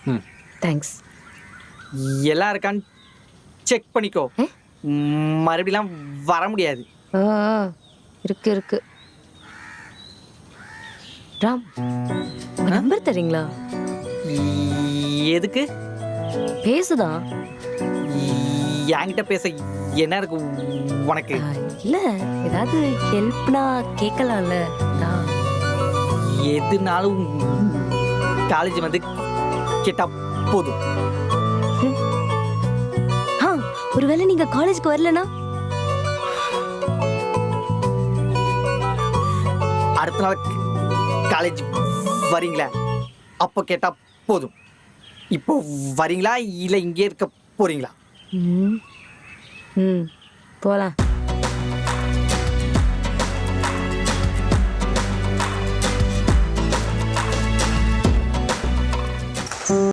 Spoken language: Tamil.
ம். தேங்க்ஸ். எல்லாம் இருக்கான்னு செக் பண்ணிக்கோ. மறுபடியும் வர முடியாது. ஆ இருக்கு இருக்கு. ராம், உங்க நம்பர் தரீங்களா? எதுக்கு? பேசுதான். என்கிட்ட பேச என்ன இருக்கு உனக்கு? இல்ல, ஏதாவது ஹெல்ப்னா கேட்கலாம்ல. எதுனாலும் காலேஜ் வந்து கேட்டா போதும். ஒருவேளை நீங்க காலேஜ்க்கு வரலனா அடுத்த நாள் காலேஜ் வரீங்களா? அப்போ கேட்டா போதும். இப்போ வரீங்களா இல்ல இங்கே இருக்க போறீங்களா? போலாம்.